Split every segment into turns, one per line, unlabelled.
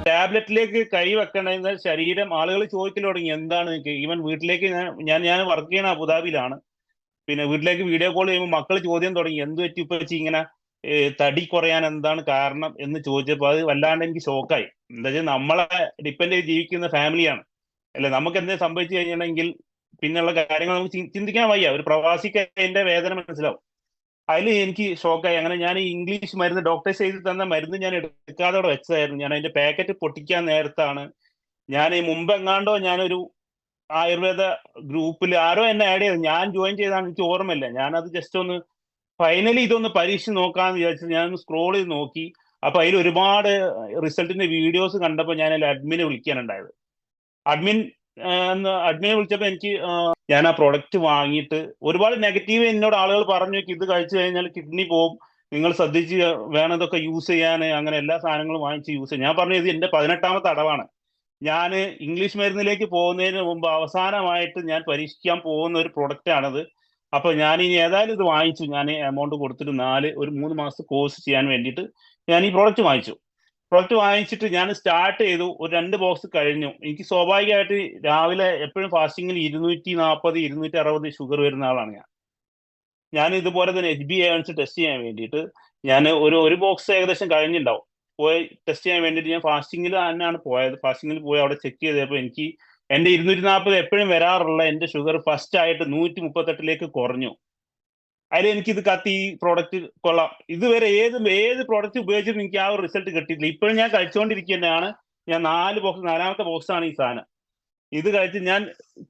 ടാബ്ലറ്റിലേക്ക് കൈ വെക്കണമെന്ന് ശരീരം ആളുകൾ ചോദിക്കൽ തുടങ്ങി എന്താണ് ഈവൻ വീട്ടിലേക്ക് ഞാൻ വർക്ക് ചെയ്യണ അബുദാബിയിലാണ്. പിന്നെ വീട്ടിലേക്ക് വീഡിയോ കോൾ ചെയ്യുമ്പോൾ മക്കൾ ചോദ്യം തുടങ്ങി എന്ത് പറ്റി ഇപ്പൊ ഇങ്ങനെ തടി കുറയാൻ എന്താണ് കാരണം എന്ന് ചോദിച്ചപ്പോൾ അത് വല്ലാണ്ട് എനിക്ക് ഷോക്കായി. എന്താ വെച്ചാൽ നമ്മളെ ഡിപ്പെൻഡ് ചെയ്ത് ജീവിക്കുന്ന ഫാമിലിയാണ് അല്ലെ. നമുക്ക് എന്തെങ്കിലും സംഭവിച്ചു കഴിഞ്ഞിട്ടുണ്ടെങ്കിൽ പിന്നെയുള്ള കാര്യങ്ങൾ നമുക്ക് ചിന്തിക്കാൻ വയ്യ. ഒരു പ്രവാസിക്ക് അതിന്റെ വേദന മനസ്സിലാവും. അതിൽ എനിക്ക് ഷോക്കായി. അങ്ങനെ ഞാൻ ഈ ഇംഗ്ലീഷ് മരുന്ന് ഡോക്ടേഴ്സ് എഴുതി തന്ന മരുന്ന് ഞാൻ എടുക്കാതെ അവിടെ വെച്ചതായിരുന്നു. ഞാൻ അതിന്റെ പാക്കറ്റ് പൊട്ടിക്കാൻ നേരത്താണ് ഞാൻ ഈ മുമ്പെങ്ങാണ്ടോ ഞാനൊരു ആയുർവേദ ഗ്രൂപ്പിൽ ആരോ എന്നെ ആഡ് ചെയ്തത്, ഞാൻ ജോയിൻ ചെയ്താണ്, എനിക്ക് ഓർമ്മയില്ല. ഞാനത് ജസ്റ്റ് ഒന്ന് ഫൈനലി ഇതൊന്ന് പരീക്ഷിച്ച് നോക്കാന്ന് വിചാരിച്ചു ഞാൻ സ്ക്രോൾ ചെയ്ത് നോക്കി. അപ്പൊ അതിൽ ഒരുപാട് റിസൾട്ടിന്റെ വീഡിയോസ് കണ്ടപ്പോൾ ഞാൻ അതിൽ അഡ്മിനെ വിളിക്കാനുണ്ടായത്. അഡ്മിൻ അഡ്മിനെ വിളിച്ചപ്പോൾ എനിക്ക് ഞാൻ ആ പ്രൊഡക്റ്റ് വാങ്ങിയിട്ട് ഒരുപാട് നെഗറ്റീവ് എന്നോട് ആളുകൾ പറഞ്ഞു, ഇത് കഴിച്ചു കഴിഞ്ഞാൽ കിഡ്നി പോവും, നിങ്ങൾ ശ്രദ്ധിച്ച് വേണം ഇതൊക്കെ യൂസ് ചെയ്യാൻ, അങ്ങനെ എല്ലാ സാധനങ്ങളും വാങ്ങിച്ച് യൂസ് ചെയ്യാൻ. ഞാൻ പറഞ്ഞു ഇത് എന്റെ 18ാമത്തെ അടവാണ്. ഞാൻ ഇംഗ്ലീഷ് മരുന്നിലേക്ക് പോകുന്നതിന് മുമ്പ് അവസാനമായിട്ട് ഞാൻ പരീക്ഷിക്കാൻ പോകുന്ന ഒരു പ്രൊഡക്റ്റ് ആണത്. അപ്പൊ ഞാൻ ഇനി ഏതായാലും ഇത് വാങ്ങിച്ചു. ഞാൻ എമൗണ്ട് കൊടുത്തിട്ട് ഒരു 3 മാസത്തെ കോഴ്സ് ചെയ്യാൻ വേണ്ടിയിട്ട് ഞാൻ ഈ പ്രോഡക്റ്റ് വാങ്ങിച്ചു. പ്രോഡക്റ്റ് വാങ്ങിച്ചിട്ട് ഞാൻ സ്റ്റാർട്ട് ചെയ്തു. ഒരു 2 ബോക്സ് കഴിഞ്ഞു. എനിക്ക് സ്വാഭാവികമായിട്ട് രാവിലെ എപ്പോഴും ഫാസ്റ്റിങ്ങിൽ 240 260 ഷുഗർ വരുന്ന ആളാണ് ഞാൻ ഇതുപോലെ തന്നെ HbA1c ടെസ്റ്റ് ചെയ്യാൻ വേണ്ടിയിട്ട് ഞാൻ ഒരു ബോക്സ് ഏകദേശം കഴിഞ്ഞിട്ടുണ്ടാവും. പോയി ടെസ്റ്റ് ചെയ്യാൻ വേണ്ടിയിട്ട് ഞാൻ ഫാസ്റ്റിങ്ങിൽ തന്നെയാണ് പോയത്. ഫാസ്റ്റിങ്ങിൽ പോയി അവിടെ ചെക്ക് ചെയ്തപ്പോൾ എനിക്ക് എന്റെ 240 എപ്പോഴും വരാറുള്ള എന്റെ ഷുഗർ ഫസ്റ്റ് ആയിട്ട് 138ലേക്ക് കുറഞ്ഞു. അതിൽ എനിക്കിത് കത്തി, ഈ പ്രോഡക്റ്റ് കൊള്ളാം. ഇതുവരെ ഏത് പ്രോഡക്റ്റ് ഉപയോഗിച്ചിട്ടും എനിക്ക് ആ ഒരു റിസൾട്ട് കിട്ടിയിട്ടില്ല. ഇപ്പോഴും ഞാൻ കഴിച്ചുകൊണ്ടിരിക്കുന്നതാണ്. ഞാൻ 4 ബോക്സ്, 4ാമത്തെ ബോക്സാണ് ഈ സാധനം. ഇത് കഴിച്ച് ഞാൻ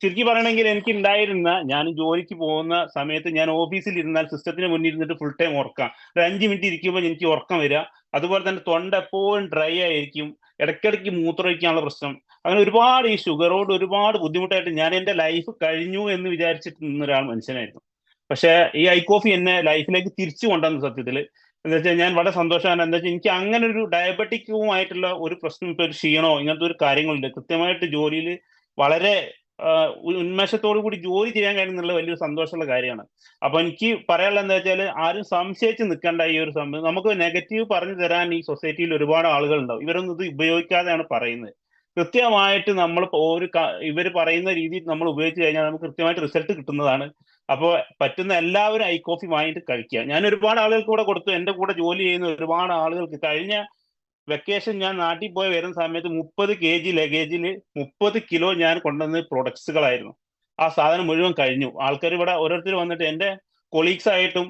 ചുരുക്കി പറയണമെങ്കിൽ എനിക്ക് ഉണ്ടായിരുന്ന, ഞാൻ ജോലിക്ക് പോകുന്ന സമയത്ത് ഞാൻ ഓഫീസിൽ ഇരുന്നാൽ സിസ്റ്റത്തിന് മുന്നിൽ ഇരുന്നിട്ട് ഫുൾ ടൈം ഉറക്കാം. ഒരു 5 മിനിറ്റ് ഇരിക്കുമ്പോൾ എനിക്ക് ഉറക്കം വരിക. അതുപോലെ തന്നെ തൊണ്ട എപ്പോഴും ഡ്രൈ ആയിരിക്കും. ഇടയ്ക്കിടയ്ക്ക് മൂത്രമൊഴിക്കാനുള്ള പ്രശ്നം. അങ്ങനെ ഒരുപാട് ഈ ഷുഗറോട് ഒരുപാട് ബുദ്ധിമുട്ടായിട്ട് ഞാൻ എന്റെ ലൈഫ് കഴിഞ്ഞു എന്ന് വിചാരിച്ചിട്ട് നിന്നൊരാൾ മനുഷ്യനായിരുന്നു. പക്ഷെ ഈ ഐ കോഫി എന്നെ ലൈഫിലേക്ക് തിരിച്ചു കൊണ്ടുവന്ന സത്യത്തിൽ എന്താ വെച്ചാൽ ഞാൻ വളരെ സന്തോഷമാണ്. എന്താ വെച്ചാൽ എനിക്ക് അങ്ങനെ ഒരു ഡയബറ്റിക്കുമായിട്ടുള്ള ഒരു പ്രശ്നം, ഇപ്പൊ ഒരു ക്ഷീണോ ഇങ്ങനത്തെ ഒരു കാര്യങ്ങളുണ്ട്. കൃത്യമായിട്ട് ജോലിയിൽ വളരെ ഉന്മേഷത്തോടു കൂടി ജോലി ചെയ്യാൻ കഴിയുന്നുള്ള വലിയൊരു സന്തോഷമുള്ള കാര്യമാണ്. അപ്പൊ എനിക്ക് പറയാനുള്ളത് എന്താ വെച്ചാൽ ആരും സംശയിച്ച് നിൽക്കേണ്ട ഈ ഒരു സംഭവം. നമുക്ക് നെഗറ്റീവ് പറഞ്ഞു തരാൻ ഈ സൊസൈറ്റിയിൽ ഒരുപാട് ആളുകൾ ഉണ്ടാവും. ഇവരൊന്നും ഇത് ഉപയോഗിക്കാതെയാണ് പറയുന്നത്. കൃത്യമായിട്ട് നമ്മൾ ഇവർ പറയുന്ന രീതിയിൽ നമ്മൾ ഉപയോഗിച്ച് കഴിഞ്ഞാൽ നമുക്ക് കൃത്യമായിട്ട് റിസൾട്ട് കിട്ടുന്നതാണ്. അപ്പോൾ പറ്റുന്ന എല്ലാവരും ഐ കോഫി വാങ്ങിയിട്ട് കഴിക്കുക. ഞാൻ ഒരുപാട് ആളുകൾക്ക് കൂടെ കൊടുത്തു. എന്റെ കൂടെ ജോലി ചെയ്യുന്ന ഒരുപാട് ആളുകൾക്ക് കഴിഞ്ഞ വെക്കേഷൻ ഞാൻ നാട്ടിൽ പോയി വരുന്ന സമയത്ത് 30 kg ലഗേജിൽ 30 കിലോ ഞാൻ കൊണ്ടുവന്ന പ്രൊഡക്ട്സുകളായിരുന്നു. ആ സാധനം മുഴുവൻ കഴിഞ്ഞു. ആൾക്കാർ ഇവിടെ ഓരോരുത്തർ വന്നിട്ട് എന്റെ കൊളീഗ്സ് ആയിട്ടും